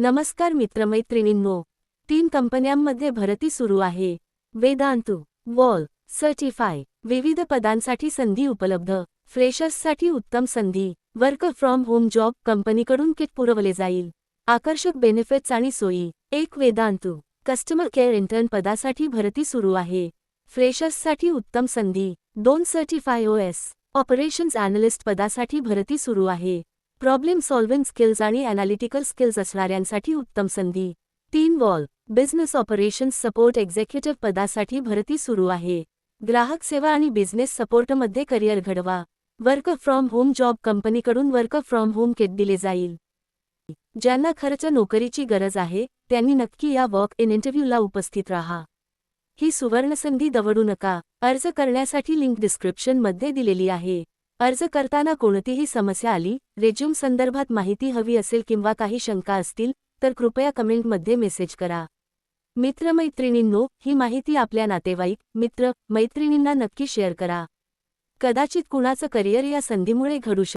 नमस्कार मित्रमैत्रिणींनो, 3 कंपन्यांमध्ये भरती सुरू आहे. Vedantu wall certify. विविध पदांसाठी संधी उपलब्ध. फ्रेशर्ससाठी उत्तम संधी. Work from home job. कंपनीकडून किट पुरवले जाईल. आकर्षक बेनिफिट्स आणि सोयी. 1. वेदांतू कस्टमर केअर इंटर्न पदासाठी भरती सुरू आहे. फ्रेशर्ससाठी उत्तम संधी. 2. सर्टिफाय OS ऑपरेशन्स ॲनालिस्ट पदासाठी भरती सुरू आहे. प्रॉब्लेम सॉल्व्हिंग स्किल्स आणि ॲनालिटिकल स्किल्स असणाऱ्यांसाठी उत्तम संधी. 3. Wall business operations support executive पदासाठी भरती सुरू आहे. ग्राहक सेवा आणि बिझनेस सपोर्टमध्ये करिअर घडवा. Work from home job. कंपनीकडून वर्क फ्रॉम होम किट दिले जाईल. ज्यांना खरंच नोकरीची गरज आहे त्यांनी नक्की या वॉक इन इंटरव्ह्यूला उपस्थित राहा. ही सुवर्णसंधी दवडू नका. अर्ज करण्यासाठी लिंक डिस्क्रिप्शनमध्ये दिलेली आहे. अर्ज करताना कोणतीही समस्या आली, रेझ्यूम संदर्भात माहिती हवी असेल किंवा काही शंका असतील तर कृपया कमेंटमध्ये मेसेज करा. मित्रमैत्रिणींनो, ही माहिती आपल्या नातेवाईक, मित्र, मैत्रिणींना नक्की शेअर करा. कदाचित कुणाचं करिअर या संधीमुळे घडू शकते.